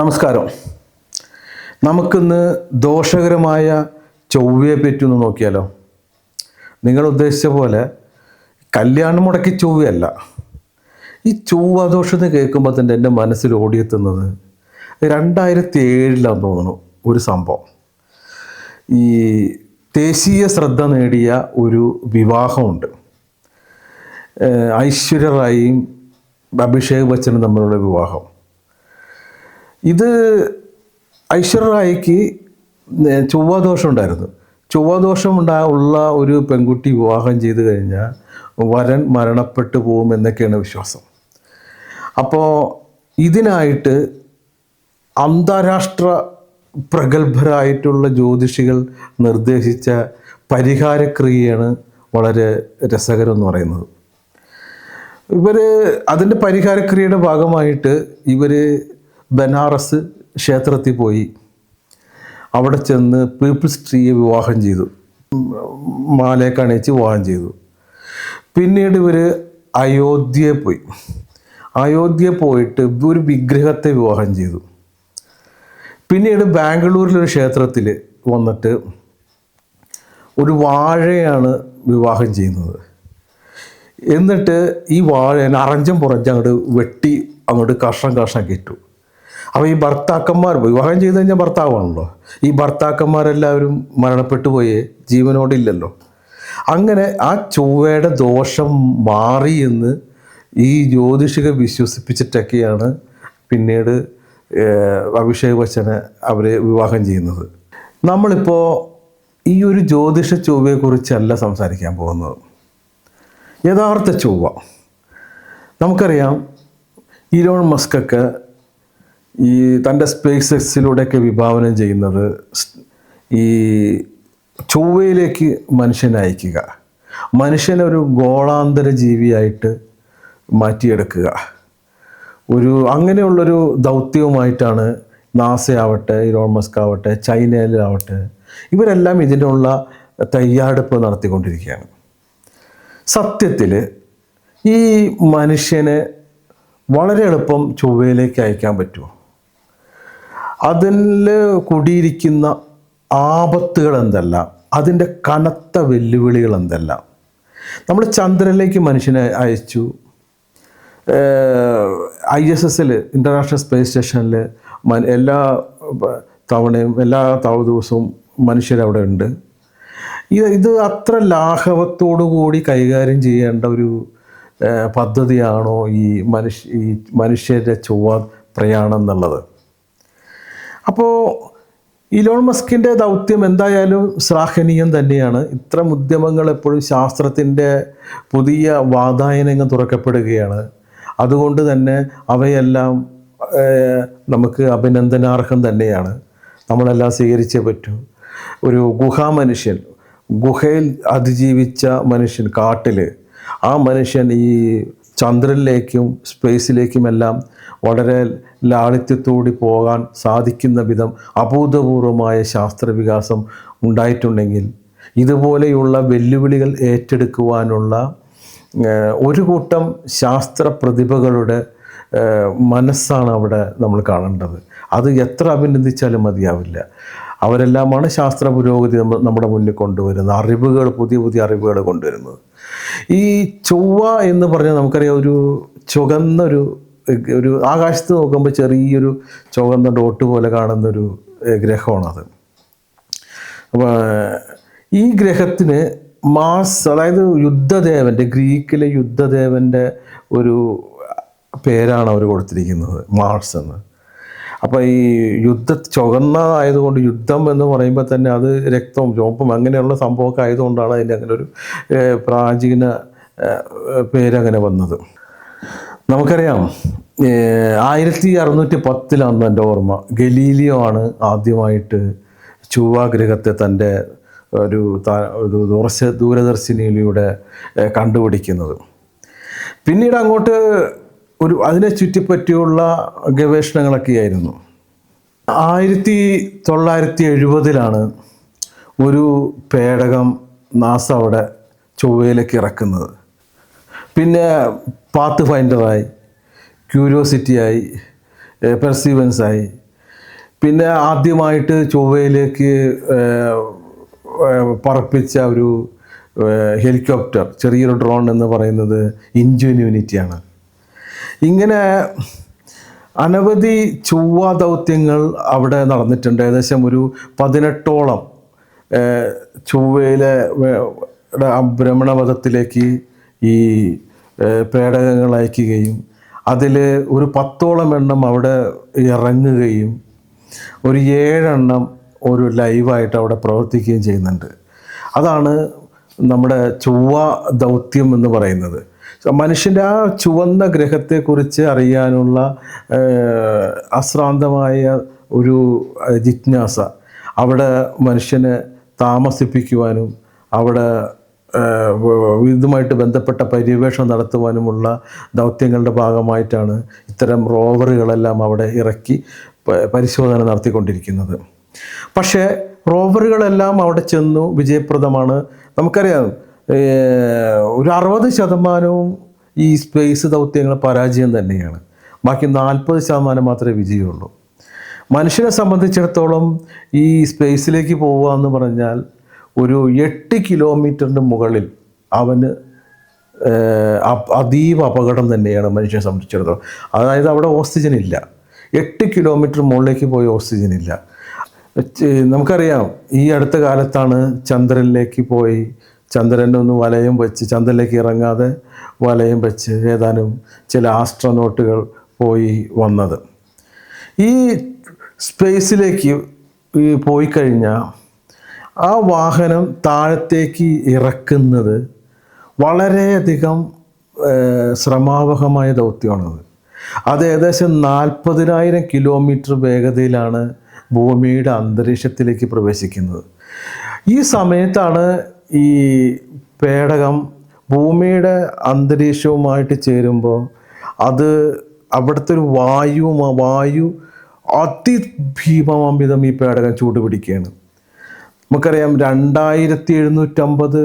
നമസ്കാരം. നമുക്കിന്ന് ദോഷകരമായ ചൊവ്വയെ പറ്റി ഒന്ന് നോക്കിയാലോ. നിങ്ങൾ ഉദ്ദേശിച്ച പോലെ കല്യാണം മുടക്കി ചൊവ്വയല്ല. ഈ ചൊവ്വാദോഷം കേൾക്കുമ്പോൾ തന്നെ എൻ്റെ മനസ്സിൽ ഓടിയെത്തുന്നത് 2007 തോന്നുന്നു ഒരു സംഭവം. ഈ ദേശീയ ശ്രദ്ധ നേടിയ ഒരു വിവാഹമുണ്ട്. ഐശ്വര്യ റായിയും അഭിഷേക് ബച്ചനും തമ്മിലുള്ള വിവാഹം. ഇത് ഐശ്വര്യ റായിക്ക് ചൊവ്വാദോഷം ഉണ്ടായിരുന്നു. ചൊവ്വാദോഷം ഉള്ള ഒരു പെൺകുട്ടി വിവാഹം ചെയ്ത് കഴിഞ്ഞാൽ വരൻ മരണപ്പെട്ടു പോകുമെന്നൊക്കെയാണ് വിശ്വാസം. അപ്പോൾ ഇതിനായിട്ട് അന്താരാഷ്ട്ര പ്രഗത്ഭരായിട്ടുള്ള ജ്യോതിഷികൾ നിർദ്ദേശിച്ച പരിഹാരക്രിയയാണ് വളരെ രസകരം എന്ന് പറയുന്നത്. അതിൻ്റെ പരിഹാരക്രിയയുടെ ഭാഗമായിട്ട് ബനാറസ് ക്ഷേത്രത്തിൽ പോയി അവിടെ ചെന്ന് പീപ്പിൾസ് ട്രീയെ വിവാഹം ചെയ്തു, മാലയൊക്കെ അണിയിച്ച് വിവാഹം ചെയ്തു. പിന്നീട് അയോധ്യയിൽ പോയി. അയോധ്യയിൽ പോയിട്ട് ഒരു വിഗ്രഹത്തെ വിവാഹം ചെയ്തു. പിന്നീട് ബാംഗ്ലൂരിലൊരു ക്ഷേത്രത്തിൽ വന്നിട്ട് ഒരു വാഴയാണ് വിവാഹം ചെയ്യുന്നത്. എന്നിട്ട് ഈ വാഴ അറഞ്ചം പുറഞ്ചം അങ്ങോട്ട് വെട്ടി അങ്ങോട്ട് കഷ്ണം ഇട്ടു. അപ്പോൾ ഈ ഭർത്താക്കന്മാർ വിവാഹം ചെയ്ത് കഴിഞ്ഞാൽ ഭർത്താവാണല്ലോ, ഈ ഭർത്താക്കന്മാരെല്ലാവരും മരണപ്പെട്ടു പോയേ, ജീവനോടില്ലല്ലോ. അങ്ങനെ ആ ചൊവ്വയുടെ ദോഷം മാറി എന്ന് ഈ ജ്യോതിഷികൾ വിശ്വസിപ്പിച്ചിട്ടൊക്കെയാണ് പിന്നീട് അഭിഷേക് ബച്ചനെ അവർ വിവാഹം ചെയ്യുന്നത്. നമ്മളിപ്പോൾ ഈ ഒരു ജ്യോതിഷ ചൊവ്വയെക്കുറിച്ചല്ല സംസാരിക്കാൻ പോകുന്നത്. യഥാർത്ഥ ചൊവ്വ നമുക്കറിയാം. ഇലോൺ മസ്കൊക്കെ ഈ തൻ്റെ സ്പേസ് എക്സിലൂടെയൊക്കെ വിഭാവനം ചെയ്യുന്നത് ഈ ചൊവ്വയിലേക്ക് മനുഷ്യനെ അയക്കുക, മനുഷ്യനൊരു ഗോളാന്തര ജീവിയായിട്ട് മാറ്റിയെടുക്കുക, അങ്ങനെയുള്ളൊരു ദൗത്യവുമായിട്ടാണ് നാസ ആവട്ടെ, ഇലോൺ മസ്ക് ആവട്ടെ, ചൈനയിലാവട്ടെ, ഇവരെല്ലാം ഇതിനുള്ള തയ്യാറെടുപ്പ് നടത്തിക്കൊണ്ടിരിക്കുകയാണ്. സത്യത്തിൽ ഈ മനുഷ്യനെ വളരെ എളുപ്പം ചൊവ്വയിലേക്ക് അയക്കാൻ പറ്റുമോ? അതിൽ കുടിയിരിക്കുന്ന ആപത്തുകൾ എന്തെല്ലാം, അതിൻ്റെ കനത്ത വെല്ലുവിളികൾ എന്തെല്ലാം. നമ്മൾ ചന്ദ്രനിലേക്ക് മനുഷ്യനെ അയച്ചു. ISS ഇൻ്റർനാഷണൽ സ്പേസ് സ്റ്റേഷനിൽ എല്ലാ തവണയും എല്ലാ ദിവസവും മനുഷ്യരവിടെ ഉണ്ട്. ഇത് അത്ര ലാഘവത്തോടു കൂടി കൈകാര്യം ചെയ്യേണ്ട ഒരു പദ്ധതിയാണോ ഈ മനുഷ്യരുടെ ചൊവ്വ പ്രയാണം എന്നുള്ളത്? അപ്പോൾ ഇലോൺ മസ്കിൻ്റെ ദൗത്യം എന്തായാലും ശ്ലാഘനീയം തന്നെയാണ്. ഇത്തരം ഉദ്യമങ്ങൾ എപ്പോഴും ശാസ്ത്രത്തിൻ്റെ പുതിയ വാതായനങ്ങൾ തുറക്കപ്പെടുകയാണ്. അതുകൊണ്ട് തന്നെ അവയെല്ലാം നമുക്ക് അഭിനന്ദനാർഹം തന്നെയാണ്. നമ്മളെല്ലാം സ്വീകരിച്ചേ പറ്റൂ. ഒരു ഗുഹാമനുഷ്യൻ, ഗുഹയിൽ അതിജീവിച്ച മനുഷ്യൻ, കാട്ടിൽ, ആ മനുഷ്യൻ ഈ ചന്ദ്രനിലേക്കും സ്പേസിലേക്കുമെല്ലാം വളരെ ലാളിത്യത്തോടെ പോകാൻ സാധിക്കുന്ന വിധം അഭൂതപൂർവമായ ശാസ്ത്രവികാസം ഉണ്ടായിട്ടുണ്ടെങ്കിൽ ഇതുപോലെയുള്ള വെല്ലുവിളികൾ ഏറ്റെടുക്കുവാനുള്ള ഒരു കൂട്ടം ശാസ്ത്ര പ്രതിഭകളുടെ മനസ്സാണ് അവിടെ നമ്മൾ കാണേണ്ടത്. അത് എത്ര അഭിനന്ദിച്ചാലും മതിയാവില്ല. അവരെല്ലാമാണ് ശാസ്ത്ര പുരോഗതി നമ്മുടെ മുന്നിൽ കൊണ്ടുവരുന്നത്, അറിവുകൾ, പുതിയ അറിവുകൾ കൊണ്ടുവരുന്നത്. ഈ ചൊവ്വ എന്ന് പറഞ്ഞാൽ നമുക്കറിയാം, ഒരു ചുവന്നൊരു ആകാശത്ത് നോക്കുമ്പോൾ ചെറിയൊരു ചുവന്ന ഡോട്ട് പോലെ കാണുന്നൊരു ഗ്രഹമാണത്. അപ്പോൾ ഈ ഗ്രഹത്തിന് മാസ്, അതായത് യുദ്ധദേവൻ്റെ, ഗ്രീക്കിലെ യുദ്ധദേവൻ്റെ ഒരു പേരാണ് അവർ കൊടുത്തിരിക്കുന്നത്, മാർസ് എന്ന്. അപ്പോൾ ഈ ചുവന്നതായതുകൊണ്ട് യുദ്ധം എന്ന് പറയുമ്പോൾ തന്നെ അത് രക്തവും ചുവപ്പും അങ്ങനെയുള്ള സംഭവമൊക്കെ ആയതുകൊണ്ടാണ് അതിൻ്റെ അങ്ങനെ ഒരു പ്രാചീന പേരങ്ങനെ വന്നത്. നമുക്കറിയാം 1610 എൻ്റെ ഓർമ്മ, ഗലീലിയോ ആണ് ആദ്യമായിട്ട് ചൊവ്വാഗ്രഹത്തെ തൻ്റെ ഒരു ദൂരദർശിനിയിലൂടെ കണ്ടുപിടിക്കുന്നത്. പിന്നീട് അങ്ങോട്ട് അതിനെ ചുറ്റിപ്പറ്റിയുള്ള ഗവേഷണങ്ങളൊക്കെ ആയിരുന്നു. 1970 ഒരു പേടകം നാസ അവിടെ ചൊവ്വയിലേക്ക് ഇറക്കുന്നത്. പിന്നെ പാത്ത് ഫൈൻഡറായി, ക്യൂരിയോസിറ്റിയായി, പെർസീവൻസായി, പിന്നെ ആദ്യമായിട്ട് ചൊവ്വയിലേക്ക് പറപ്പിച്ച ഒരു ഹെലികോപ്റ്റർ, ചെറിയൊരു ഡ്രോൺ എന്ന് പറയുന്നത് ഇൻജുന്യൂനിറ്റിയാണ്. ഇങ്ങനെ അനവധി ചൊവ്വ ദൗത്യങ്ങൾ അവിടെ നടന്നിട്ടുണ്ട്. ഏകദേശം ഒരു 18ഓളം ചൊവ്വയിലെ ഭ്രമണപഥത്തിലേക്ക് ഈ പേടകങ്ങൾ അയക്കുകയും അതിൽ ഒരു 10ഓളം എണ്ണം അവിടെ ഇറങ്ങുകയും ഒരു 7 എണ്ണം ഒരു ലൈവായിട്ട് അവിടെ പ്രവർത്തിക്കുകയും ചെയ്യുന്നുണ്ട്. അതാണ് നമ്മുടെ ചൊവ്വ ദൗത്യം എന്ന് പറയുന്നത്. മനുഷ്യൻ്റെ ആ ചുവന്ന ഗ്രഹത്തെക്കുറിച്ച് അറിയാനുള്ള അശ്രാന്തമായ ഒരു ജിജ്ഞാസ അവിടെ മനുഷ്യനെ താമസിപ്പിക്കുവാനും അവിടെ ഇതുമായിട്ട് ബന്ധപ്പെട്ട പര്യവേഷണം നടത്തുവാനുമുള്ള ദൗത്യങ്ങളുടെ ഭാഗമായിട്ടാണ് ഇത്തരം റോവറുകളെല്ലാം അവിടെ ഇറക്കി പരിശോധന നടത്തിക്കൊണ്ടിരിക്കുന്നത്. പക്ഷേ റോവറുകളെല്ലാം അവിടെ ചെന്നു വിജയപ്രദമാണ്. നമുക്കറിയാം ഒരു 60% ഈ സ്പേസ് ദൗത്യങ്ങൾ പരാജയം തന്നെയാണ്. ബാക്കി 40% മാത്രമേ വിജയമുള്ളൂ. മനുഷ്യനെ സംബന്ധിച്ചിടത്തോളം ഈ സ്പേസിലേക്ക് പോവുക എന്ന് പറഞ്ഞാൽ ഒരു 8 കിലോമീറ്ററിന് മുകളിൽ അവന് അതീവ അപകടം തന്നെയാണ് മനുഷ്യനെ സംബന്ധിച്ചിടത്തോളം. അതായത് അവിടെ ഓക്സിജൻ ഇല്ല. 8 കിലോമീറ്റർ മുകളിലേക്ക് പോയി ഓക്സിജൻ ഇല്ല. നമുക്കറിയാം ഈ അടുത്ത കാലത്താണ് ചന്ദ്രനിലേക്ക് പോയി ചന്ദ്രനൊന്ന് വലയം വെച്ച്, ചന്ദ്രനിലേക്ക് ഇറങ്ങാതെ വലയം വെച്ച് ഏതാനും ചില ആസ്ട്രോനോട്ടുകൾ പോയി വന്നത്. ഈ സ്പേസിലേക്ക് പോയി കഴിഞ്ഞാൽ ആ വാഹനം താഴത്തേക്ക് ഇറക്കുന്നത് വളരെയധികം ശ്രമാവഹമായ ദൗത്യമാണത്. അത് ഏകദേശം 40,000 കിലോമീറ്റർ വേഗതയിലാണ് ഭൂമിയുടെ അന്തരീക്ഷത്തിലേക്ക് പ്രവേശിക്കുന്നത്. ഈ സമയത്താണ് ഈ പേടകം ഭൂമിയുടെ അന്തരീക്ഷവുമായിട്ട് ചേരുമ്പോൾ അത് അവിടുത്തെ ഒരു വായു അതിഭീമമാംവിധം ഈ പേടകം ചൂടുപിടിക്കുകയാണ്. നമുക്കറിയാം 2750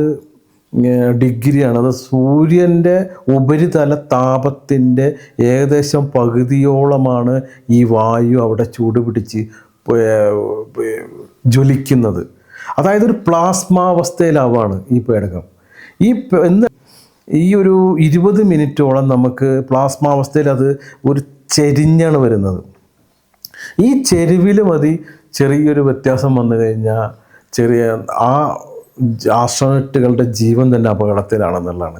ഡിഗ്രിയാണ്. അത് സൂര്യൻ്റെ ഉപരിതല താപത്തിൻ്റെ ഏകദേശം പകുതിയോളമാണ് ഈ വായു അവിടെ ചൂടുപിടിച്ച് ജ്വലിക്കുന്നത്. അതായത് ഒരു പ്ലാസ്മാവസ്ഥയിലാവാണ് ഈ പേടകം. ഈ ഒരു 20 മിനിറ്റോളം നമുക്ക് പ്ലാസ്മാവസ്ഥയിൽ അത് ഒരു ചെരിഞ്ഞാണ് വരുന്നത്. ഈ ചെരിവിൽ മതി ചെറിയൊരു വ്യത്യാസം വന്നു കഴിഞ്ഞാൽ ആ ആസ്ട്രോനട്ടുകളുടെ ജീവൻ തന്നെ അപകടത്തിലാണെന്നുള്ളതാണ്.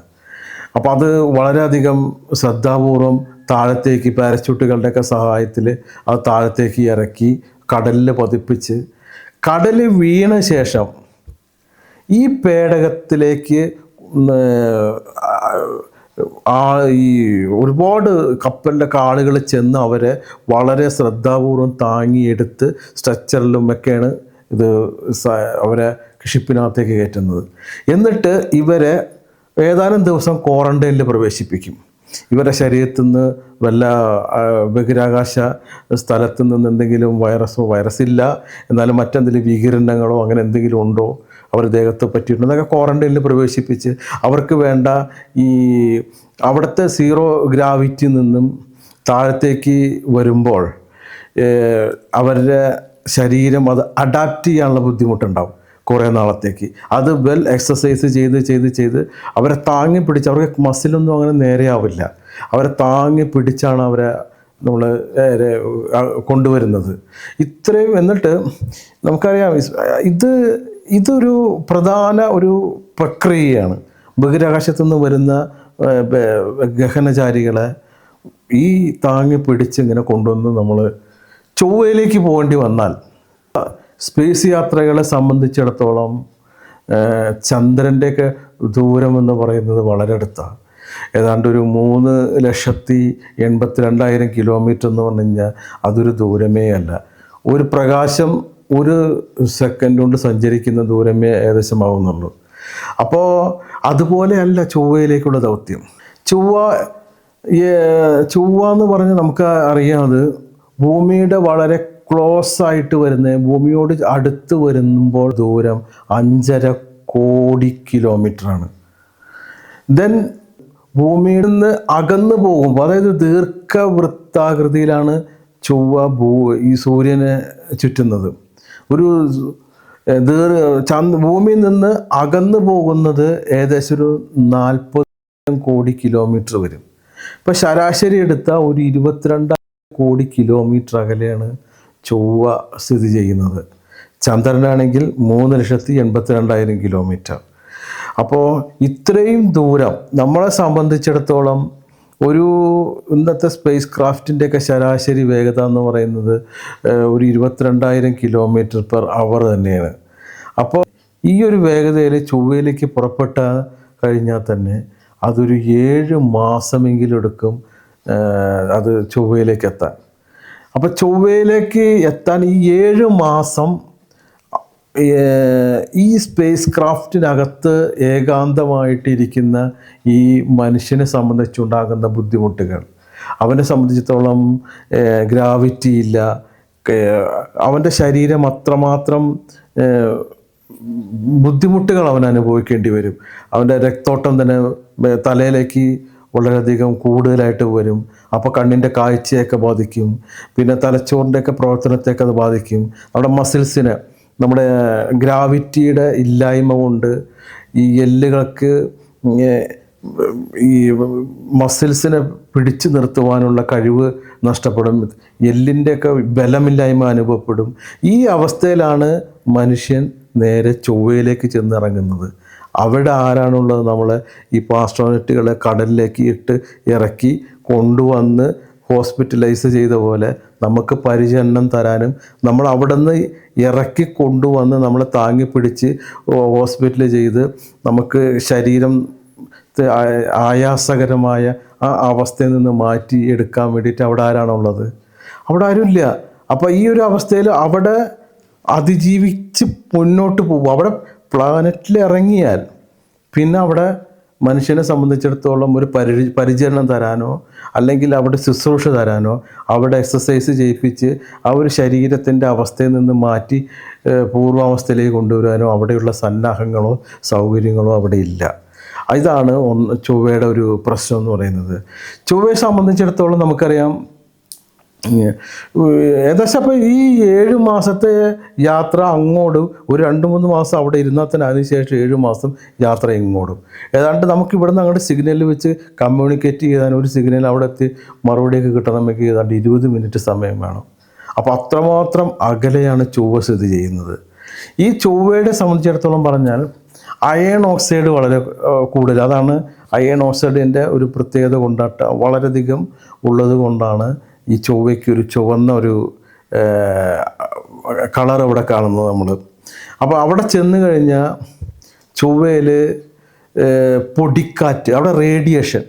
അപ്പോൾ അത് വളരെയധികം ശ്രദ്ധാപൂർവം താഴത്തേക്ക് പാരച്യൂട്ടുകളുടെയൊക്കെ സഹായത്തിൽ അത് താഴത്തേക്ക് ഇറക്കി കടലിൽ പതിപ്പിച്ച് കടലിൽ വീണ ശേഷം ഈ പേടകത്തിലേക്ക് ഈ ഒരുപാട് കപ്പലിൻ്റെ ആളുകൾ ചെന്ന് അവരെ വളരെ ശ്രദ്ധാപൂർവം താങ്ങിയെടുത്ത് സ്ട്രെച്ചറിലും ഒക്കെയാണ് ഇത് അവരെ ഷിപ്പിനകത്തേക്ക് കയറ്റുന്നത്. എന്നിട്ട് ഇവരെ ഏതാനും ദിവസം ക്വാറന്റൈനിൽ പ്രവേശിപ്പിക്കും. ഇവരുടെ ശരീരത്തിൽ നിന്ന് വല്ല ബഹിരാകാശ സ്ഥലത്തു നിന്ന് എന്തെങ്കിലും വൈറസില്ല എന്നാലും മറ്റെന്തെങ്കിലും വികിരണങ്ങളോ അങ്ങനെ എന്തെങ്കിലും ഉണ്ടോ അവർ ദേഹത്ത് പറ്റിയിട്ടുണ്ടോ എന്നൊക്കെ ക്വാറന്റൈനിൽ പ്രവേശിപ്പിച്ച് അവർക്ക് വേണ്ട ഈ അവിടുത്തെ സീറോ ഗ്രാവിറ്റി നിന്നും താഴത്തേക്ക് വരുമ്പോൾ അവരുടെ ശരീരം അത് അഡാപ്റ്റ് ചെയ്യാനുള്ള ബുദ്ധിമുട്ടുണ്ടാവും കുറേ നാളത്തേക്ക്. അത് വെൽ എക്സസൈസ് ചെയ്ത് അവരെ താങ്ങി പിടിച്ച്, അവർക്ക് മസിലൊന്നും അങ്ങനെ നേരെയാവില്ല, അവരെ താങ്ങി പിടിച്ചാണ് അവരെ നമ്മൾ കൊണ്ടുവരുന്നത്. ഇത്രയും എന്നിട്ട് നമുക്കറിയാം ഇതൊരു പ്രധാന ഒരു പ്രക്രിയയാണ്. ബഹിരാകാശത്തു നിന്ന് വരുന്ന ഗഹനചാരികളെ ഈ താങ്ങി പിടിച്ച് ഇങ്ങനെ കൊണ്ടുവന്ന് നമ്മൾ ചൊവ്വയിലേക്ക് പോകേണ്ടി വന്നാൽ സ്പേസ് യാത്രകളെ സംബന്ധിച്ചിടത്തോളം ചന്ദ്രൻ്റെയൊക്കെ ദൂരം എന്ന് പറയുന്നത് വളരെ അടുത്താണ്. ഏതാണ്ട് ഒരു 3,82,000 കിലോമീറ്റർ എന്ന് പറഞ്ഞു കഴിഞ്ഞാൽ അതൊരു ദൂരമേ അല്ല. ഒരു പ്രകാശം ഒരു സെക്കൻഡ് കൊണ്ട് സഞ്ചരിക്കുന്ന ദൂരമേ ഏകദേശം ആവുന്നുള്ളൂ. അപ്പോൾ അതുപോലെയല്ല ചൊവ്വയിലേക്കുള്ള ദൗത്യം. ചൊവ്വ എന്ന് പറഞ്ഞാൽ നമുക്ക് അറിയാതെ ഭൂമിയുടെ വളരെ ക്ലോസ് ആയിട്ട് വരുന്ന, ഭൂമിയോട് അടുത്ത് വരുമ്പോൾ ദൂരം 5.5 കോടി കിലോമീറ്ററാണ്. ദെൻ ഭൂമിയിൽ നിന്ന് അകന്നു പോകുമ്പോൾ, അതായത് ദീർഘവൃത്താകൃതിയിലാണ് ഈ സൂര്യനെ ചുറ്റുന്നത്. ഒരു ഭൂമിയിൽ നിന്ന് അകന്നു പോകുന്നത് ഏകദേശം ഒരു 40 കോടി കിലോമീറ്റർ വരും. ഇപ്പം ശരാശരി എടുത്താൽ ഒരു 22 കോടി കിലോമീറ്റർ അകലെയാണ് ചൊവ്വ സ്ഥിതി ചെയ്യുന്നത്. ചന്ദ്രനാണെങ്കിൽ 3,82,000 കിലോമീറ്റർ. അപ്പോൾ ഇത്രയും ദൂരം നമ്മളെ സംബന്ധിച്ചിടത്തോളം ഒരു ഇന്നത്തെ സ്പേസ് ക്രാഫ്റ്റിൻ്റെയൊക്കെ ശരാശരി വേഗത എന്ന് പറയുന്നത് ഒരു 22,000 കിലോമീറ്റർ പെർ അവർ തന്നെയാണ്. അപ്പോൾ ഈ ഒരു വേഗതയിൽ ചൊവ്വയിലേക്ക് പുറപ്പെട്ട കഴിഞ്ഞാൽ തന്നെ അതൊരു 7 മാസമെങ്കിലും എടുക്കും അത് ചൊവ്വയിലേക്ക് എത്താൻ. അപ്പോൾ ചൊവ്വയിലേക്ക് എത്താൻ ഈ 7 മാസം ഈ സ്പേസ് ക്രാഫ്റ്റിനകത്ത് ഏകാന്തമായിട്ടിരിക്കുന്ന ഈ മനുഷ്യനെ സംബന്ധിച്ചുണ്ടാകുന്ന ബുദ്ധിമുട്ടുകൾ, അവനെ സംബന്ധിച്ചിടത്തോളം ഗ്രാവിറ്റി ഇല്ല, അവൻ്റെ ശരീരം അത്രമാത്രം ബുദ്ധിമുട്ടുകൾ അവൻ അനുഭവിക്കേണ്ടി വരും. അവൻ്റെ രക്തോട്ടം തന്നെ തലയിലേക്ക് വളരെയധികം കൂടുതലായിട്ട് വരും. അപ്പോൾ കണ്ണിൻ്റെ കാഴ്ചയൊക്കെ ബാധിക്കും. പിന്നെ തലച്ചോറിൻ്റെയൊക്കെ പ്രവർത്തനത്തെയൊക്കെ അത് ബാധിക്കും. നമ്മുടെ മസിൽസിനെ, നമ്മുടെ ഗ്രാവിറ്റിയുടെ ഇല്ലായ്മ കൊണ്ട് ഈ എല്ലുകൾക്ക് ഈ മസിൽസിനെ പിടിച്ചു നിർത്തുവാനുള്ള കഴിവ് നഷ്ടപ്പെടും. എല്ലിൻ്റെയൊക്കെ ബലമില്ലായ്മ അനുഭവപ്പെടും. ഈ അവസ്ഥയിലാണ് മനുഷ്യൻ നേരെ ചൊവ്വയിലേക്ക് ചെന്നിറങ്ങുന്നത്. അവിടെ ആരാണുള്ളത്? നമ്മളെ ഈ ആസ്ട്രോനറ്റുകളെ കടലിലേക്ക് ഇറക്കി കൊണ്ടുവന്ന് ഹോസ്പിറ്റലൈസ് ചെയ്ത പോലെ നമുക്ക് പരിചരണം തരാനും, നമ്മൾ അവിടെ നിന്ന് ഇറക്കി കൊണ്ടുവന്ന് നമ്മളെ താങ്ങി പിടിച്ച് ഹോസ്പിറ്റൽ ചെയ്ത് നമുക്ക് ശരീരം ആയാസകരമായ ആ അവസ്ഥയിൽ നിന്ന് മാറ്റി എടുക്കാൻ വേണ്ടിയിട്ട് അവിടെ ആരാണുള്ളത്? അവിടെ ആരുമില്ല. അപ്പോൾ ഈ ഒരു അവസ്ഥയിൽ അവിടെ അതിജീവിച്ച് മുന്നോട്ട് പോകും. അവിടെ പ്ലാനറ്റിൽ ഇറങ്ങിയാൽ പിന്നെ അവിടെ മനുഷ്യനെ സംബന്ധിച്ചിടത്തോളം ഒരു പരിചരണം തരാനോ അല്ലെങ്കിൽ അവിടെ ശുശ്രൂഷ തരാനോ അവിടെ എക്സസൈസ് ചെയ്യിപ്പിച്ച് ആ ഒരു ശരീരത്തിൻ്റെ അവസ്ഥയിൽ നിന്ന് മാറ്റി പൂർവാവസ്ഥയിലേക്ക് കൊണ്ടുവരാനോ അവിടെയുള്ള സന്നാഹങ്ങളോ സൗകര്യങ്ങളോ അവിടെ ഇല്ല. ഇതാണ് ചൊവ്വയുടെ ഒരു പ്രശ്നം എന്ന് പറയുന്നത്. ചൊവ്വയെ സംബന്ധിച്ചിടത്തോളം നമുക്കറിയാം, ഏകദേശം അപ്പോൾ ഈ 7 മാസത്തെ യാത്ര അങ്ങോട്ടും ഒരു 2-3 മാസം അവിടെ ഇരുന്നാൽ തന്നെ അതിനുശേഷം 7 മാസം യാത്ര ഇങ്ങോട്ടും. ഏതാണ്ട് നമുക്ക് ഇവിടുന്ന് അങ്ങോട്ട് സിഗ്നൽ വെച്ച് കമ്മ്യൂണിക്കേറ്റ് ചെയ്താൽ ഒരു സിഗ്നൽ അവിടെ എത്തി മറുപടിയൊക്കെ കിട്ടണമെങ്കിൽ ഏതാണ്ട് 20 മിനിറ്റ് സമയം വേണം. അപ്പോൾ അത്രമാത്രം അകലെയാണ് ചൊവ്വ സ്ഥിതി ചെയ്യുന്നത്. ഈ ചൊവ്വയുടെ സംബന്ധിച്ചിടത്തോളം പറഞ്ഞാൽ അയൺ ഓക്സൈഡ് വളരെ കൂടുതൽ. അതാണ് അയൺ ഓക്സൈഡിൻ്റെ ഒരു പ്രത്യേകത കൊണ്ടാട്ട് വളരെയധികം ഉള്ളത് കൊണ്ടാണ് ഈ ചൊവ്വയ്ക്ക് ഒരു ചുവന്ന ഒരു കളർ അവിടെ കാണുന്നത് നമ്മൾ. അപ്പോൾ അവിടെ ചെന്ന് കഴിഞ്ഞാൽ ചൊവ്വയിൽ പൊടിക്കാറ്റ്, അവിടെ റേഡിയേഷൻ,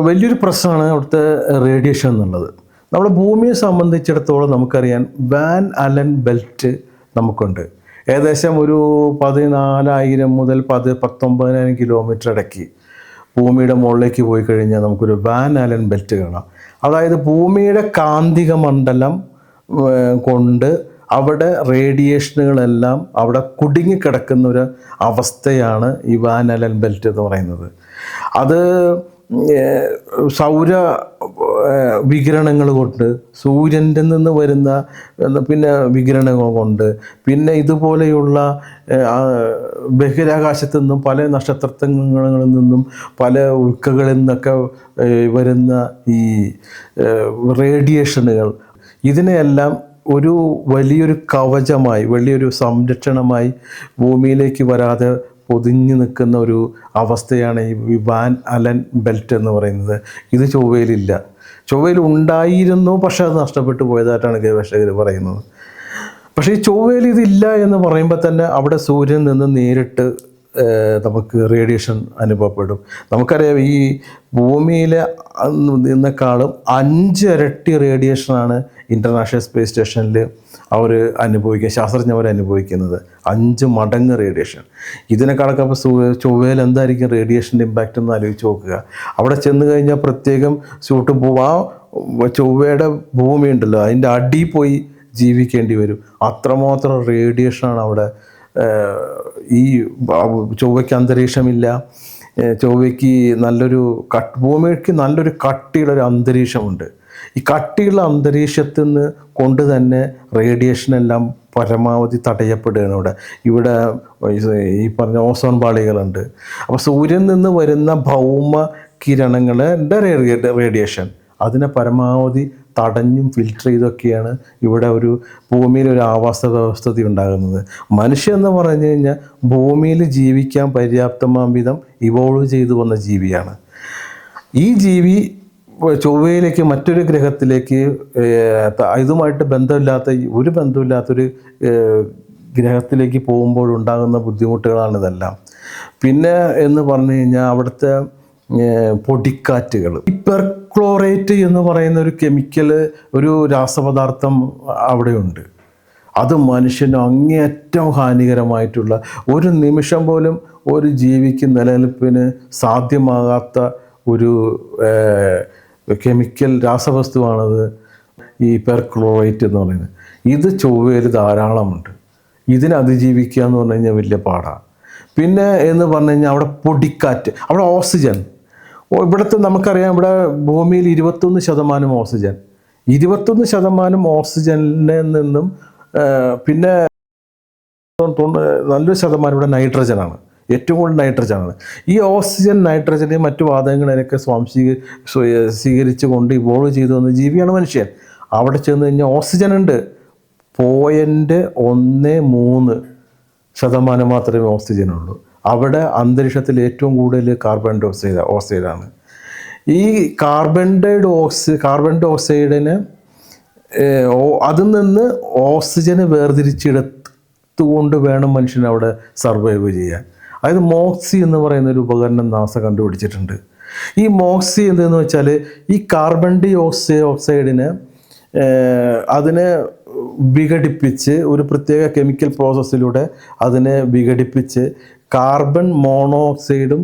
വലിയൊരു പ്രശ്നമാണ് അവിടുത്തെ റേഡിയേഷൻ എന്നുള്ളത്. നമ്മുടെ ഭൂമിയെ സംബന്ധിച്ചിടത്തോളം നമുക്കറിയാം വാൻ അലൻ ബെൽറ്റ് നമുക്കുണ്ട്. ഏകദേശം ഒരു 14,000 മുതൽ 19,000 കിലോമീറ്റർ ഇടയ്ക്ക് ഭൂമിയുടെ മുകളിലേക്ക് പോയി കഴിഞ്ഞാൽ നമുക്കൊരു വാൻ ആലൻ ബെൽറ്റ് കാണാം. അതായത് ഭൂമിയുടെ കാന്തിക മണ്ഡലം കൊണ്ട് അവിടെ റേഡിയേഷനുകളെല്ലാം അവിടെ കുടുങ്ങിക്കിടക്കുന്ന ഒരു അവസ്ഥയാണ് ഈ വാൻ ആലൻ ബെൽറ്റ് എന്ന് പറയുന്നത്. അത് സൗര വികിരണങ്ങൾ കൊണ്ട്, സൂര്യൻ്റെ നിന്ന് വരുന്ന പിന്നെ വികിരണങ്ങൾ കൊണ്ട്, പിന്നെ ഇതുപോലെയുള്ള ബഹിരാകാശത്തു നിന്നും പല നക്ഷത്രങ്ങളിൽ നിന്നും പല ഉൽക്കകളിൽ നിന്നൊക്കെ വരുന്ന ഈ റേഡിയേഷനുകൾ, ഇതിനെയെല്ലാം ഒരു വലിയൊരു കവചമായി, വലിയൊരു സംരക്ഷണമായി ഭൂമിയിലേക്ക് വരാതെ പൊതിഞ്ഞു നിൽക്കുന്ന ഒരു അവസ്ഥയാണ് ഈ വാൻ അലൻ ബെൽറ്റ് എന്ന് പറയുന്നത്. ഇത് ചൊവ്വയിലില്ല. ചൊവ്വയിൽ ഉണ്ടായിരുന്നു, പക്ഷേ അത് നഷ്ടപ്പെട്ടു പോയതായിട്ടാണ് ഗവേഷകർ പറയുന്നത്. പക്ഷേ ഈ ചൊവ്വയിൽ ഇതില്ല എന്ന് പറയുമ്പോൾ തന്നെ അവിടെ സൂര്യനിൽ നിന്ന് നേരിട്ട് നമുക്ക് റേഡിയേഷൻ അനുഭവപ്പെടും. നമുക്കറിയാം ഈ ഭൂമിയിലെ നിന്നേക്കാളും 5 ഇരട്ടി റേഡിയേഷനാണ് ഇൻ്റർനാഷണൽ സ്പേസ് സ്റ്റേഷനിൽ ശാസ്ത്രജ്ഞർ അനുഭവിക്കുന്നത്. 5 മടങ്ങ് റേഡിയേഷൻ. ഇതിനേക്കാളൊക്കെ അപ്പോൾ ചൊവ്വയിൽ എന്തായിരിക്കും റേഡിയേഷൻ്റെ ഇമ്പാക്റ്റ് എന്ന് ആലോചിച്ച് നോക്കുക. അവിടെ ചെന്ന് കഴിഞ്ഞാൽ പ്രത്യേകം സ്യൂട്ട് പോവും. ആ ചൊവ്വയുടെ ഭൂമി ഉണ്ടല്ലോ, അതിൻ്റെ അടി പോയി ജീവിക്കേണ്ടി വരും. അത്രമാത്രം റേഡിയേഷനാണ് അവിടെ. ഈ ചൊവ്വയ്ക്ക് അന്തരീക്ഷമില്ല. ചൊവ്വയ്ക്ക് ഭൂമിക്ക് നല്ലൊരു കട്ടിയുള്ളൊരു അന്തരീക്ഷമുണ്ട്. ഈ കട്ടിയുള്ള അന്തരീക്ഷത്തിൽ നിന്ന് കൊണ്ട് തന്നെ റേഡിയേഷനെല്ലാം പരമാവധി തടയപ്പെടുകയാണ് ഇവിടെ ഈ പറഞ്ഞ ഓസോൺ പാളികളുണ്ട്. അപ്പോൾ സൂര്യനിൽ നിന്ന് വരുന്ന ഭൗമ കിരണങ്ങളുടെ റേഡിയേഷൻ അതിനെ പരമാവധി തടഞ്ഞും ഫിൽറ്റർ ചെയ്തൊക്കെയാണ് ഇവിടെ ഒരു ഭൂമിയിൽ ഒരു ആവാസ വ്യവസ്ഥിതി ഉണ്ടാകുന്നത്. മനുഷ്യൻ എന്ന് പറഞ്ഞു കഴിഞ്ഞാൽ ഭൂമിയിൽ ജീവിക്കാൻ പര്യാപ്തമാം വിധം ഇവോൾവ് ചെയ്തു വന്ന ജീവിയാണ്. ഈ ജീവി ചൊവ്വയിലേക്ക് മറ്റൊരു ഗ്രഹത്തിലേക്ക് ഇതുമായിട്ട് ബന്ധമില്ലാത്തൊരു ഗ്രഹത്തിലേക്ക് പോകുമ്പോഴുണ്ടാകുന്ന ബുദ്ധിമുട്ടുകളാണിതെല്ലാം. പിന്നെ എന്ന് പറഞ്ഞു കഴിഞ്ഞാൽ അവിടുത്തെ പൊടിക്കാറ്റുകൾ, പെർക്ലോറേറ്റ് എന്ന് പറയുന്ന ഒരു കെമിക്കൽ, ഒരു രാസപദാർത്ഥം അവിടെയുണ്ട്. അത് മനുഷ്യന് അങ്ങേയറ്റം ഹാനികരമായിട്ടുള്ള, ഒരു നിമിഷം പോലും ഒരു ജീവിക്ക് നിലനിൽപ്പിന് സാധ്യമാകാത്ത ഒരു കെമിക്കൽ രാസവസ്തുവാണത് ഈ പെർക്ലോറേറ്റ് എന്ന് പറയുന്നത്. ഇത് ചൊവ്വയിൽ ധാരാളമുണ്ട്. ഇതിനെ അതിജീവിക്കുക എന്ന് പറഞ്ഞു കഴിഞ്ഞാൽ വലിയ പാടാണ്. പിന്നെ എന്ന് പറഞ്ഞു കഴിഞ്ഞാൽ അവിടെ പൊടിക്കാറ്റ്, അവിടെ ഓക്സിജൻ, ഇവിടുത്തെ നമുക്കറിയാം ഇവിടെ ഭൂമിയിൽ 21% ഓക്സിജൻ, 21% ഓക്സിജനിൽ നിന്നും പിന്നെ നല്ലൊരു ശതമാനം ഇവിടെ നൈട്രജനാണ്, ഏറ്റവും കൂടുതൽ നൈട്രജനാണ്. ഈ ഓക്സിജൻ, നൈട്രജനെയും മറ്റു വാതകങ്ങളെയൊക്കെ സ്വീകരിച്ചു കൊണ്ട് ഇവോൾവ് ചെയ്തു വന്ന ജീവിയാണ് മനുഷ്യൻ. അവിടെ ചെന്ന് കഴിഞ്ഞാൽ ഓക്സിജൻ ഉണ്ട്, 0.13% മാത്രമേ ഓക്സിജനുള്ളൂ. അവിടെ അന്തരീക്ഷത്തിൽ ഏറ്റവും കൂടുതൽ കാർബൺ ഡൈ ഓക്സൈഡാണ്. ഈ കാർബൺ ഡൈ ഓക്സൈഡിന് അതിൽ നിന്ന് ഓക്സിജന് വേർതിരിച്ചെടുത്തുകൊണ്ട് വേണം മനുഷ്യൻ അവിടെ സർവൈവ് ചെയ്യാൻ. അതായത് മോക്സി എന്ന് പറയുന്ന ഒരു ഉപകരണം നാസ കണ്ടുപിടിച്ചിട്ടുണ്ട്. ഈ മോക്സി എന്തെന്ന് വെച്ചാൽ ഈ കാർബൺ ഡൈ ഓക്സൈഡിനെ അതിനെ വിഘടിപ്പിച്ച് ഒരു പ്രത്യേക കെമിക്കൽ പ്രോസസ്സിലൂടെ അതിനെ വിഘടിപ്പിച്ച് കാർബൺ മോണോക്സൈഡും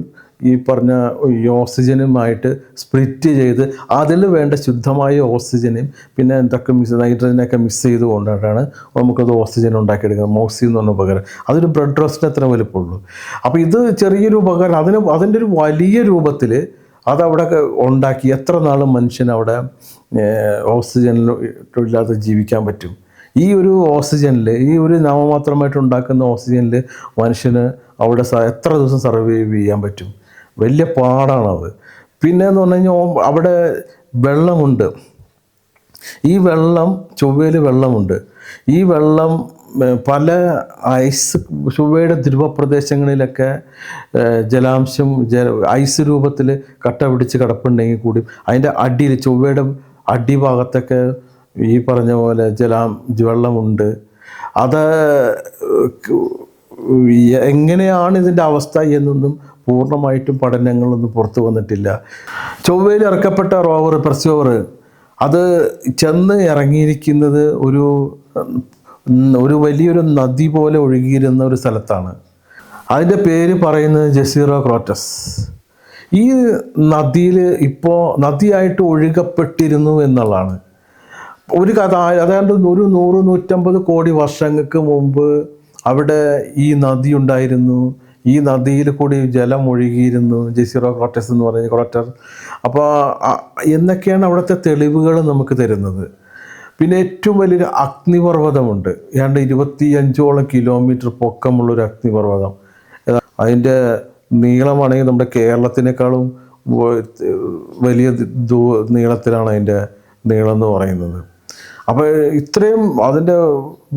ഈ പറഞ്ഞ ഓക്സിജനുമായിട്ട് സ്പ്ലിറ്റ് ചെയ്ത് അതിൽ വേണ്ട ശുദ്ധമായ ഓക്സിജനും പിന്നെ എന്തൊക്കെ നൈട്രജനൊക്കെ മിക്സ് ചെയ്തുകൊണ്ടാണ് നമുക്കത് ഓക്സിജൻ ഉണ്ടാക്കിയെടുക്കുന്നത്. മോക്സി എന്ന് പറഞ്ഞ ഉപകരണം, അതൊരു ബ്ലഡ് റോസ്റ്റിന് അത്ര വലിപ്പമുള്ളൂ. അപ്പോൾ ഇത് ചെറിയൊരു ഉപകരണം, അതിൻ്റെ ഒരു വലിയ രൂപത്തിൽ അതവിടെ ഉണ്ടാക്കി എത്ര നാളും മനുഷ്യൻ അവിടെ ഓക്സിജനില്ലാതെ ജീവിക്കാൻ പറ്റും? ഈ ഒരു ഓക്സിജനിൽ, ഈ ഒരു നാമമാത്രമായിട്ട് ഉണ്ടാക്കുന്ന ഓക്സിജനിൽ മനുഷ്യന് അവിടെ എത്ര ദിവസം സർവൈവ് ചെയ്യാൻ പറ്റും? വലിയ പാടാണത്. പിന്നെ എന്ന് പറഞ്ഞു കഴിഞ്ഞാൽ അവിടെ വെള്ളമുണ്ട്. ഈ വെള്ളം, ചൊവ്വയിൽ വെള്ളമുണ്ട്. ഈ വെള്ളം പല ചൊവ്വയുടെ ധ്രുവപ്രദേശങ്ങളിലൊക്കെ ജലാംശം ഐസ് രൂപത്തിൽ കട്ട പിടിച്ച് കിടപ്പുണ്ടെങ്കിൽ കൂടി അതിൻ്റെ അടിയിൽ, ചൊവ്വയുടെ അടിഭാഗത്തൊക്കെ ഈ പറഞ്ഞ പോലെ വെള്ളമുണ്ട്. അത് എങ്ങനെയാണ് ഇതിൻ്റെ അവസ്ഥ എന്നൊന്നും പൂർണ്ണമായിട്ടും പഠനങ്ങളൊന്നും പുറത്തു വന്നിട്ടില്ല. ചൊവ്വയിൽ ഇറക്കപ്പെട്ട റോവർ പെർസീവർ അത് ചെന്ന് ഇറങ്ങിയിരിക്കുന്നത് ഒരു വലിയൊരു നദി പോലെ ഒഴുകിയിരുന്ന ഒരു സ്ഥലത്താണ്. അതിൻ്റെ പേര് പറയുന്നത് ജസീറോ ക്രോട്ടസ്. ഈ നദിയിൽ ഇപ്പോൾ നദിയായിട്ട് ഒഴുകപ്പെട്ടിരുന്നു എന്നുള്ളതാണ് ഒരു കഥ. അതായത് 100-150 കോടി വർഷങ്ങൾക്ക് മുമ്പ് അവിടെ ഈ നദി ഉണ്ടായിരുന്നു. ഈ നദിയിൽ കൂടി ജലം ഒഴുകിയിരുന്നു, ജസീറോ ക്രോട്ടസ് എന്ന് പറയുന്ന ക്രോട്ടർ. അപ്പോൾ എന്നൊക്കെയാണ് അവിടുത്തെ തെളിവുകൾ നമുക്ക് തരുന്നത്. പിന്നെ ഏറ്റവും വലിയൊരു അഗ്നിപർവ്വതമുണ്ട്, ഏതാണ്ട് 25ഓളം കിലോമീറ്റർ പൊക്കമുള്ളൊരു അഗ്നിപർവ്വതം. അതിൻ്റെ നീളമാണെങ്കിൽ നമ്മുടെ കേരളത്തിനേക്കാളും വലിയ നീളത്തിലാണ് അതിൻ്റെ നീളം എന്ന് പറയുന്നത്. അപ്പോൾ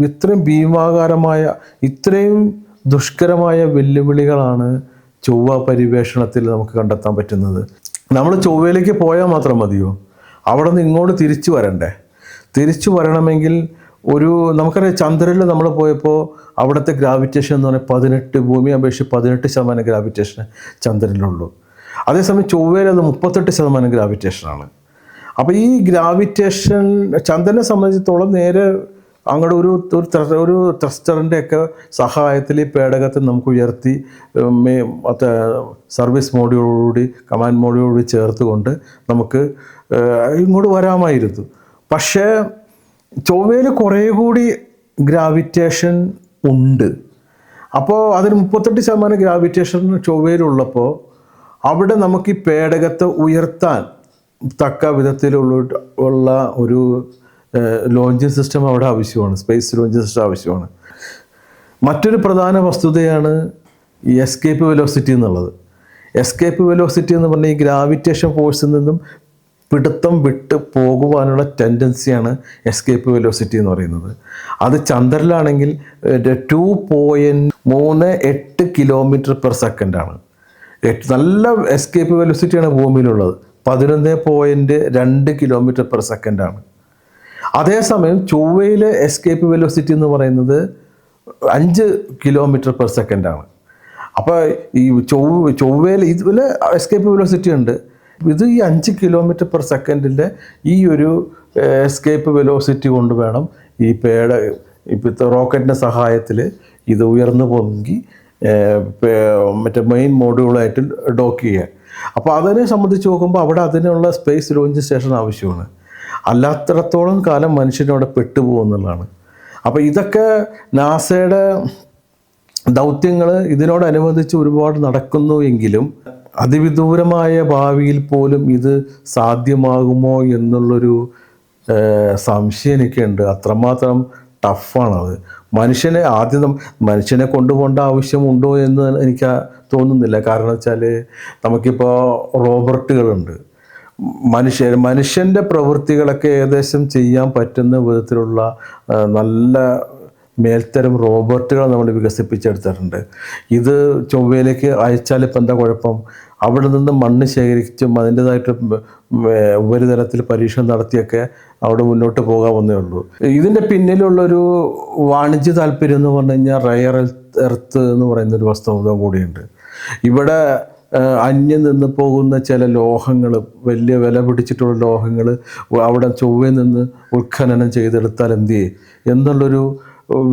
ഇത്രയും ഭീമാകാരമായ, ഇത്രയും ദുഷ്കരമായ വെല്ലുവിളികളാണ് ചൊവ്വ പരിവേഷണത്തിൽ നമുക്ക് കണ്ടെത്താൻ പറ്റുന്നത്. നമ്മൾ ചൊവ്വയിലേക്ക് പോയാൽ മാത്രം മതിയോ? അവിടെ നിന്ന് ഇങ്ങോട്ട് തിരിച്ചു വരണ്ടേ? തിരിച്ചു വരണമെങ്കിൽ നമുക്കറിയാം, ചന്ദ്രനിൽ നമ്മൾ പോയപ്പോൾ അവിടുത്തെ ഗ്രാവിറ്റേഷൻ എന്ന് പറഞ്ഞാൽ 18, ഭൂമിയെ അപേക്ഷിച്ച് 18% ഗ്രാവിറ്റേഷൻ ചന്ദ്രനിലുള്ളൂ. അതേസമയം ചൊവ്വയിൽ അത് 38% ഗ്രാവിറ്റേഷനാണ്. അപ്പോൾ ഈ ഗ്രാവിറ്റേഷൻ ചന്ദ്രനെ സംബന്ധിച്ചിടത്തോളം നേരെ അങ്ങോട്ട് ഒരു ത്രസ്റ്ററിൻ്റെയൊക്കെ സഹായത്തിൽ ഈ പേടകത്തെ നമുക്ക് ഉയർത്തി മറ്റേ സർവീസ് മോഡ്യൂളോടുകൂടി, കമാൻഡ് മോഡ്യൂളോടുകൂടി ചേർത്തുകൊണ്ട് നമുക്ക് ഇങ്ങോട്ട് വരാമായിരുന്നു. പക്ഷേ ചൊവ്വയിൽ കുറേ കൂടി ഗ്രാവിറ്റേഷൻ ഉണ്ട്. അപ്പോൾ അതിന് 38% ഗ്രാവിറ്റേഷൻ ചൊവ്വയിലുള്ളപ്പോൾ അവിടെ നമുക്ക് ഈ പേടകത്തെ ഉയർത്താൻ തക്ക വിധത്തിലുള്ള ഒരു ലോഞ്ചിങ് സിസ്റ്റം അവിടെ ആവശ്യമാണ്, സ്പേസ് ലോഞ്ചിങ് സിസ്റ്റം ആവശ്യമാണ്. മറ്റൊരു പ്രധാന വസ്തുതയാണ് ഈ എസ്കേപ്പ് വെലോസിറ്റി എന്നുള്ളത്. എസ്കേപ്പ് വെലോസിറ്റി എന്ന് പറഞ്ഞാൽ ഈ ഗ്രാവിറ്റേഷൻ ഫോഴ്സിൽ നിന്നും പിടുത്തം വിട്ട് പോകുവാനുള്ള ടെൻഡൻസിയാണ് എസ്കേപ്പ് വെലോസിറ്റി എന്ന് പറയുന്നത്. അത് ചന്ദ്രനിലാണെങ്കിൽ 2.38 km/s. നല്ല എസ്കേപ്പ് വെലോസിറ്റിയാണ് ഭൂമിയിലുള്ളത്, 11.2 km/s. അതേസമയം ചൊവ്വയിലെ എസ്കേപ്പ് വെലോസിറ്റി എന്ന് പറയുന്നത് 5 km/s. അപ്പോൾ ഈ ചൊവ്വയിൽ ഇതുപോലെ എസ്കേപ്പ് വെലോസിറ്റി ഉണ്ട്. ഇത് ഈ 5 km/s ഈ ഒരു എസ്കേപ്പ് വെലോസിറ്റി കൊണ്ട് വേണം ഈ ഇപ്പോഴത്തെ റോക്കറ്റിൻ്റെ സഹായത്തിൽ ഇത് ഉയർന്നു പൊങ്ങി മറ്റേ മെയിൻ മോഡ്യൂളായിട്ട് ഡോക്ക് ചെയ്യാൻ. അപ്പോൾ അതിനെ സംബന്ധിച്ച് നോക്കുമ്പോൾ അവിടെ അതിനുള്ള സ്പേസ് ലോഞ്ച് സ്റ്റേഷൻ ആവശ്യമാണ്. അല്ലാത്തിടത്തോളം കാലം മനുഷ്യനവിടെ പെട്ടുപോകുന്നുള്ളതാണ്. അപ്പോൾ ഇതൊക്കെ നാസയുടെ ദൗത്യങ്ങൾ ഇതിനോടനുബന്ധിച്ച് ഒരുപാട് നടക്കുന്നു എങ്കിലും അതിവിദൂരമായ ഭാവിയിൽ പോലും ഇത് സാധ്യമാകുമോ എന്നുള്ളൊരു സംശയം എനിക്കുണ്ട്. അത്രമാത്രം ടഫാണത്. മനുഷ്യനെ കൊണ്ടുപോകേണ്ട ആവശ്യമുണ്ടോ എന്ന് എനിക്ക് തോന്നുന്നില്ല. കാരണം വെച്ചാൽ നമുക്കിപ്പോൾ റോബോട്ടുകളുണ്ട്. മനുഷ്യൻ്റെ പ്രവൃത്തികളൊക്കെ ഏകദേശം ചെയ്യാൻ പറ്റുന്ന വിധത്തിലുള്ള നല്ല മേൽത്തരം റോബോട്ടുകൾ നമ്മൾ വികസിപ്പിച്ചെടുത്തിട്ടുണ്ട്. ഇത് ചൊവ്വയിലേക്ക് അയച്ചാൽ ഇപ്പം എന്താ കുഴപ്പം? അവിടെ നിന്ന് മണ്ണ് ശേഖരിച്ചും അതിൻ്റേതായിട്ട് ഉപരിതലത്തിൽ പരീക്ഷണം നടത്തിയൊക്കെ അവിടെ മുന്നോട്ട് പോകാവുന്നേ ഉള്ളൂ. ഇതിൻ്റെ പിന്നിലുള്ളൊരു വാണിജ്യ താല്പര്യം എന്ന് പറഞ്ഞു കഴിഞ്ഞാൽ റയർ എർത്ത് എന്ന് പറയുന്നൊരു വസ്തുത കൂടിയുണ്ട്. ഇവിടെ അന്യം നിന്ന് പോകുന്ന ചില ലോഹങ്ങൾ, വലിയ വില പിടിച്ചിട്ടുള്ള ലോഹങ്ങൾ അവിടെ ചൊവ്വയിൽ നിന്ന് ഉത്ഖനനം ചെയ്തെടുത്താൽ എന്ത് ചെയ്യും എന്നുള്ളൊരു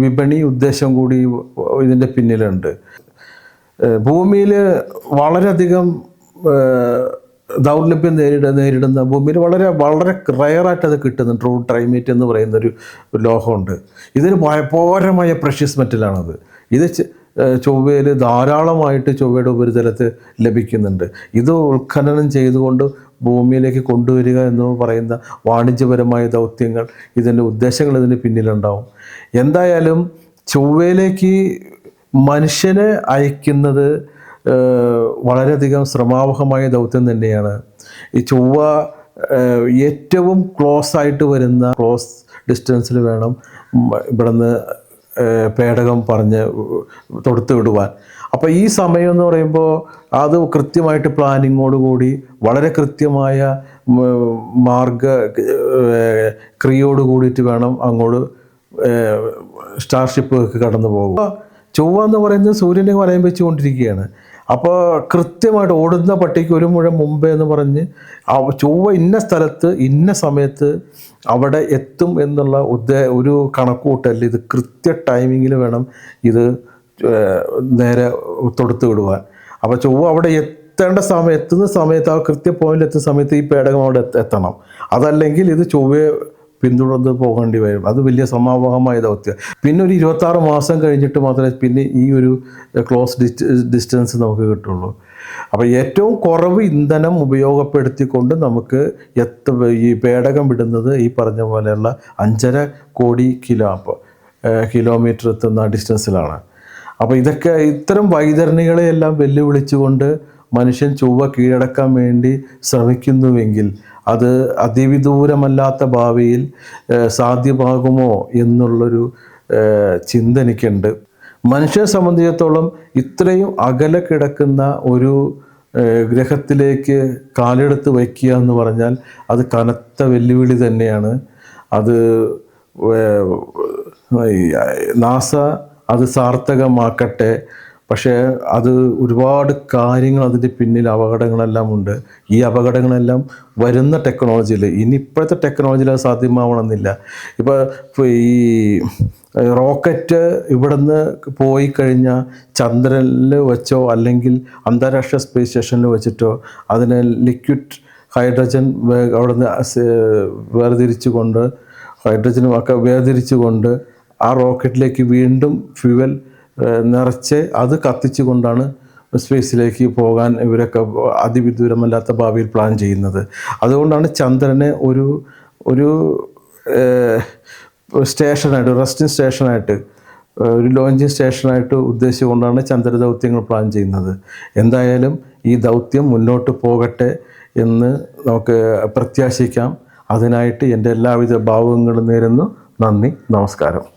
വിപണി ഉദ്ദേശം കൂടി ഇതിൻ്റെ പിന്നിലുണ്ട്. ഭൂമിയിൽ വളരെയധികം ദൗർലഭ്യം നേരിടുന്ന ഭൂമിയിൽ വളരെ വളരെ റയറായിട്ട് അത് കിട്ടുന്ന ട്രൂ ട്രൈമേറ്റ് എന്ന് പറയുന്നൊരു ലോഹമുണ്ട്. ഇതിന് അപാരമായ പ്രഷ്യസ് മെറ്റലാണത്. ഇത് ചൊവ്വയിൽ ധാരാളമായിട്ട് ചൊവ്വയുടെ ഉപരിതലത്തിൽ ലഭിക്കുന്നുണ്ട്. ഇത് ഉത്ഖനനം ചെയ്തുകൊണ്ട് ഭൂമിയിലേക്ക് കൊണ്ടുവരിക എന്ന് പറയുന്ന വാണിജ്യപരമായ ദൗത്യങ്ങൾ, ഇതിൻ്റെ ഉദ്ദേശങ്ങൾ ഇതിന് പിന്നിലുണ്ടാവും. എന്തായാലും ചൊവ്വയിലേക്ക് മനുഷ്യനെ അയക്കുന്നത് വളരെയധികം ശ്രമാവഹമായ ദൗത്യം തന്നെയാണ്. ഈ ചൊവ്വ ഏറ്റവും ക്ലോസ് ഡിസ്റ്റൻസിൽ വേണം ഇവിടുന്ന് പേടകം പറഞ്ഞ് തൊടുത്ത് വിടുവാൻ. അപ്പോൾ ഈ സമയം എന്ന് പറയുമ്പോൾ അത് കൃത്യമായിട്ട് പ്ലാനിങ്ങോടുകൂടി വളരെ കൃത്യമായ ക്രിയയോട് കൂടിയിട്ട് വേണം അങ്ങോട്ട് സ്റ്റാർഷിപ്പ് കടന്നു പോകുക. ചൊവ്വ എന്ന് പറയുന്നത് സൂര്യനെ വലയം വെച്ചുകൊണ്ടിരിക്കുകയാണ്. അപ്പോൾ കൃത്യമായിട്ട് ഓടുന്ന പട്ടിക്ക് ഒരു മുഴം മുമ്പേ എന്ന് പറഞ്ഞ് ചൊവ്വ ഇന്ന സ്ഥലത്ത് ഇന്ന സമയത്ത് അവിടെ എത്തും എന്നുള്ള ഒരു കണക്കുകൂട്ടൽ ഇത് കൃത്യ ടൈമിങ്ങിൽ വേണം ഇത് നേരെ തൊടുത്ത് വിടുവാൻ. അപ്പോൾ ചൊവ്വ അവിടെ എത്തുന്ന സമയത്ത് ആ കൃത്യ പോയിന്റിൽ എത്തുന്ന സമയത്ത് ഈ പേടകം അവിടെ എത്തണം. അതല്ലെങ്കിൽ ഇത് ചൊവ്വയെ പിന്തുടർന്ന് പോകേണ്ടി വരും. അത് വലിയ സമാവഹമായ ദൗത്യം. പിന്നെ ഒരു 26 മാസം കഴിഞ്ഞിട്ട് മാത്രമേ പിന്നെ ഈ ഒരു ക്ലോസ് ഡിസ്റ്റൻസ് നമുക്ക് കിട്ടുള്ളൂ. അപ്പോൾ ഏറ്റവും കുറവ് ഇന്ധനം ഉപയോഗപ്പെടുത്തിക്കൊണ്ട് നമുക്ക് ഈ പേടകം വിടുന്നത് ഈ പറഞ്ഞ പോലെയുള്ള 5.5 കോടി കിലോമീറ്റർ എത്തുന്ന ഡിസ്റ്റൻസിലാണ്. അപ്പോൾ ഇത്തരം വൈതരണികളെയെല്ലാം വെല്ലുവിളിച്ചുകൊണ്ട് മനുഷ്യൻ ചൊവ്വ കീഴടക്കാൻ വേണ്ടി ശ്രമിക്കുന്നുവെങ്കിൽ അത് അതിവിദൂരമല്ലാത്ത ഭാവിയിൽ സാധ്യമാകുമോ എന്നുള്ളൊരു ചിന്ത എനിക്കുണ്ട്. മനുഷ്യനെ സംബന്ധിച്ചിടത്തോളം ഇത്രയും അകലെ കിടക്കുന്ന ഒരു ഗ്രഹത്തിലേക്ക് കാലെടുത്ത് വയ്ക്കുക എന്ന് പറഞ്ഞാൽ അത് കനത്ത വെല്ലുവിളി തന്നെയാണ്. അത് നാസ അത് സാർത്ഥകമാക്കട്ടെ. പക്ഷേ അത് ഒരുപാട് കാര്യങ്ങൾ അതിൻ്റെ പിന്നിൽ അപകടങ്ങളെല്ലാം ഉണ്ട്. ഈ അപകടങ്ങളെല്ലാം വരുന്ന ടെക്നോളജിയിൽ, ഇപ്പോഴത്തെ ടെക്നോളജിയിൽ അത് സാധ്യമാവണമെന്നില്ല. ഇപ്പോൾ ഈ റോക്കറ്റ് ഇവിടുന്ന് പോയി കഴിഞ്ഞാൽ ചന്ദ്രനിൽ വെച്ചോ അല്ലെങ്കിൽ അന്താരാഷ്ട്ര സ്പേസ് സ്റ്റേഷനിൽ വെച്ചിട്ടോ അതിനെ ലിക്വിഡ് ഹൈഡ്രജൻ അവിടുന്ന് ഹൈഡ്രജനും ഒക്കെ വേർതിരിച്ചുകൊണ്ട് ആ റോക്കറ്റിലേക്ക് വീണ്ടും ഫ്യൂവൽ നിറച്ച് അത് കത്തിച്ചു കൊണ്ടാണ് സ്പേസിലേക്ക് പോകാൻ ഇവരൊക്കെ അതിവിദൂരമല്ലാത്ത ഭാവിയിൽ പ്ലാൻ ചെയ്യുന്നത്. അതുകൊണ്ടാണ് ചന്ദ്രനെ ഒരു സ്റ്റേഷനായിട്ട്, റെസ്റ്റിംഗ് സ്റ്റേഷനായിട്ട്, ഒരു ലോഞ്ചിങ് സ്റ്റേഷനായിട്ട് ഉദ്ദേശിച്ചുകൊണ്ടാണ് ചന്ദ്രദൗത്യങ്ങൾ പ്ലാൻ ചെയ്യുന്നത്. എന്തായാലും ഈ ദൗത്യം മുന്നോട്ട് പോകട്ടെ എന്ന് നമുക്ക് പ്രത്യാശിക്കാം. അതിനായിട്ട് എൻ്റെ എല്ലാവിധ ഭാവുകങ്ങളും നേരുന്നു. നന്ദി, നമസ്കാരം.